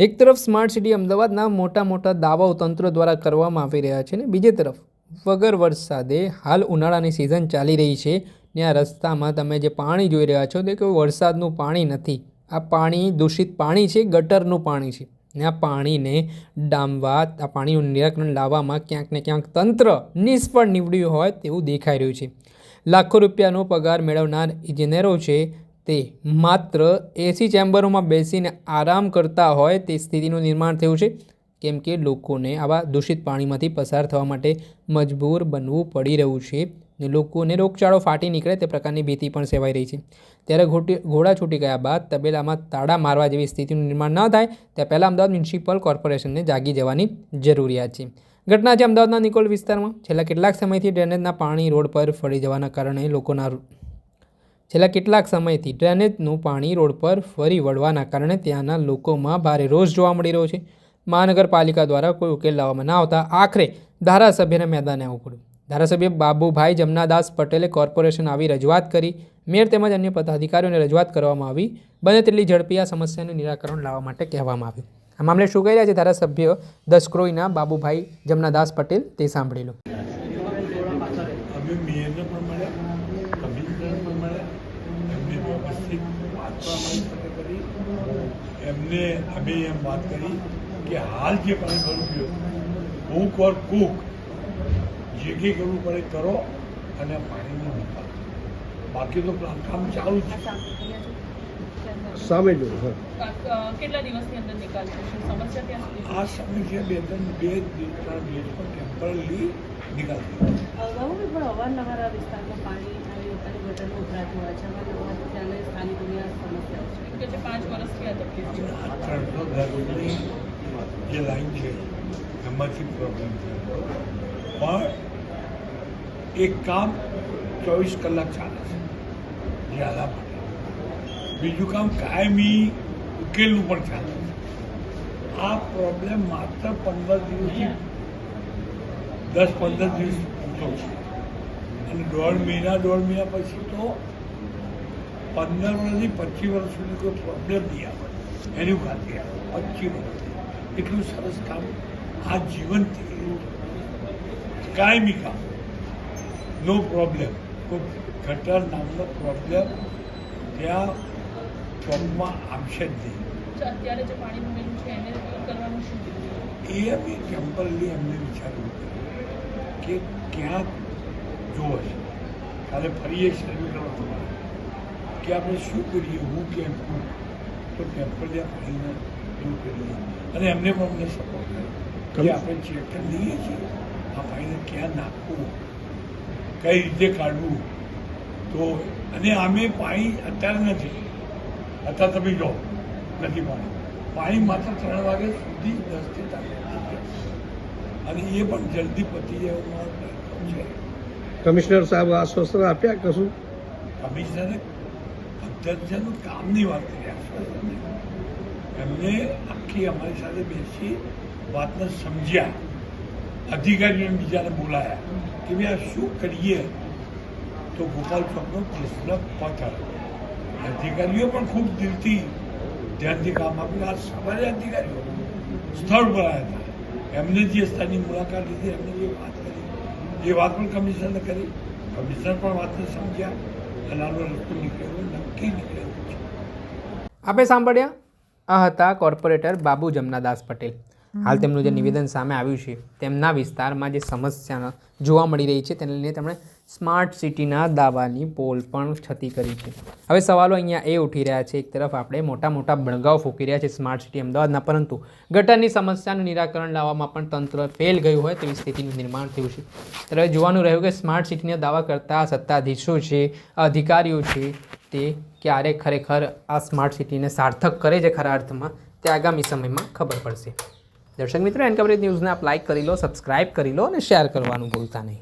એક તરફ smart city અમદાવાદના મોટા મોટા દાવાઓ તંત્ર દ્વારા કરવામાં આવી રહ્યા છે ને બીજી તરફ વગર વરસાદે હાલ ઉનાળાની સિઝન ચાલી રહી છે ને આ રસ્તામાં તમે જે પાણી જોઈ રહ્યા છો તે કોઈ વરસાદનું પાણી નથી. આ પાણી દૂષિત પાણી છે, ગટરનું પાણી છે ને આ પાણીને ડામવા, આ પાણીનું નિરાકરણ લાવવામાં ક્યાંક ને ક્યાંક તંત્ર નિષ્ફળ નીવડ્યું હોય તેવું દેખાઈ રહ્યું છે. લાખો રૂપિયાનો પગાર મેળવનાર ઇજનેરો છે તે માત્ર એસી ચેમ્બરોમાં બેસીને આરામ કરતા હોય તે સ્થિતિનું નિર્માણ થયું છે, કેમ કે લોકોને આવા દૂષિત પાણીમાંથી પસાર થવા માટે મજબૂર બનવું પડી રહ્યું છે ને લોકોને રોગચાળો ફાટી નીકળે તે પ્રકારની ભીતિ પણ સેવાઈ રહી છે. ત્યારે ઘોડા છૂટી ગયા બાદ તબેલામાં તાળા મારવા જેવી સ્થિતિનું નિર્માણ ન થાય તે પહેલાં અમદાવાદ મ્યુનિસિપલ કોર્પોરેશનને જાગી જવાની જરૂરિયાત છે. ઘટના છે અમદાવાદના નિકોલ વિસ્તારમાં. છેલ્લા કેટલાક સમયથી ડ્રેનેજના પાણી રોડ પર ફરી જવાના કારણે ડ્રેનેજનું પાણી રોડ પર ફરી વળવાના કારણે ત્યાંના લોકોમાં ભારે રોષ જોવા મળી રહ્યો છે. મહાનગરપાલિકા દ્વારા કોઈ ઉકેલ લાવવામાં ન આવતા આખરે ધારાસભ્યને મેદાને આવવું પડ્યું. ધારાસભ્ય બાબુભાઈ જમનાદાસ પટેલે કોર્પોરેશન આવી રજૂઆત કરી. મેયર તેમજ અન્ય પદાધિકારીઓને રજૂઆત કરવામાં આવી. બને તેટલી ઝડપી આ સમસ્યાનું નિરાકરણ લાવવા માટે કહેવામાં આવ્યું. આ મામલે શું કહી રહ્યા છે ધારાસભ્ય દસક્રોઈના બાબુભાઈ જમનાદાસ પટેલ તે સાંભળી લો. એમને અમે એમ વાત કરી કે હાલ જે પાણી ભરવું ગયું કૂક ઓર કૂક જે કંઈ કરવું પડે કરો અને પાણીનો નિકાલ, બાકી તો કામ ચાલુ છે. સામે જો કેટલા દિવસની અંદર નિકાલ થશે? સમસ્યા ત્યાં સુધી આ સમસ્યા બે ત્રણ દિવસ પણ ટેમ્પરરી નિકાલ થઈ. અગાઉ પણ અવારનવાર આ વિસ્તારમાં પાણી આવી વખતે ગટરનો ઉભરાટ હોય છે. અવારનવાર ત્યાંને સ્થાનિકોની આ સમસ્યાઓ છે કે 5 વર્ષથી આ તકલીફ છે. 310 જે લાઈન છે એમાંથી પ્રોબ્લેમ છે, પણ એક કામ 24 કલાક ચાલે છે જે આલા માટે. બીજું કામ કાયમી ઉકેલનું પણ ચાલે છે. આ પ્રોબ્લેમ માત્ર 15 દિવસથી 10-15 દિવસ પૂરતો છે અને દોઢ મહિના પછી તો 15 વર્ષથી 25 વર્ષ સુધી કોઈ પ્રોબ્લેમ નહીં આવે એની ખાતરી આવે. 25 વર્ષ એટલું સરસ કામ આ જીવનથી કાયમી કામ, નો પ્રોબ્લેમ. કોઈ ગટર નામનો પ્રોબ્લેમ ત્યાં ચોકમાં આવશે જ નહીં. અત્યારે જે પાણી ભરેલું છે એને કરવાનું શું? એ અમે ટેમ્પરરી એમને વિચારવું કે ક્યાં જોવો છે. કાલે ફરી એક સર્વે કરવા તમારે કે આપણે શું કરીએ, હું કેમ હું તો ટેમ્પરરી પાણીને દૂર કરીએ અને એમને પણ અમને સપોર્ટ કરે કે આપણે ચેક કરી લઈએ છીએ આ પાણીને ક્યાં નાખવું, કઈ રીતે કાઢવું. તો અને આમે પાણી અત્યારે નથી, અત્યારે તમે જો નથી પાણી માત્ર 3 વાગ્યા સુધી 10 થી 4 અને એ પણ જલ્દી પતી જાય છે. કમિશનર સાહેબ આશ્વાસન આપ્યા કશું? કમિશનરે પદ્ધતિનું કામની વાત કરી આશ્વાસન. એમને આખી અમારી સાથે બેસી વાતને સમજ્યા, અધિકારીઓને બીજાને બોલાયા કે ભાઈ આ શું કરીએ. તો ગોપાલ ચોકનો પ્રશ્ન પત્ર અધિકારીઓ પણ ખૂબ દિલથી ધ્યાનથી કામ આપ્યું. આ સવારે અધિકારીઓ સ્થળ પર આવ્યા હતા, એમને જે સ્થળની મુલાકાત લીધી, એમને જે વાત કરી એ વાત પણ કમિશનરે કરી. કમિશનર પણ વાતને સમજ્યા અને આનો રસ્તો નીકળ્યો, નક્કી નીકળ્યો છે. આપણે સાંભળ્યા, આ હતા કોર્પોરેટર બાબુ જમનાદાસ પટેલ. હાલ તેમનું જે નિવેદન સામે આવ્યું છે તેમના વિસ્તારમાં જે સમસ્યા જોવા મળી રહી છે તેને લઈને તેમણે સ્માર્ટ સિટીના દાવાની પોલ પણ છતી કરી છે. હવે સવાલો અહીંયા એ ઉઠી રહ્યા છે, એક તરફ આપણે મોટા મોટા બણગાઓ ફૂંકી રહ્યા છે સ્માર્ટ સિટી અમદાવાદના, પરંતુ ગટરની સમસ્યાનું નિરાકરણ લાવવામાં પણ તંત્ર ફેલ ગયું હોય તેવી સ્થિતિનું નિર્માણ થયું છે. ત્યારે જોવાનું રહ્યું કે સ્માર્ટ સિટીના દાવા કરતા સત્તાધીશો છે, અધિકારીઓ છે, તે ક્યારે ખરેખર આ સ્માર્ટ સિટીને સાર્થક કરે છે ખરા અર્થમાં, તે આગામી સમયમાં ખબર પડશે. દર્શક મિત્રો, એન કવરેજ ન્યૂઝને આપ લાઇક કરી લો, સબસ્ક્રાઇબ કરી લો અને શેર કરવાનું ભૂલતા નહીં.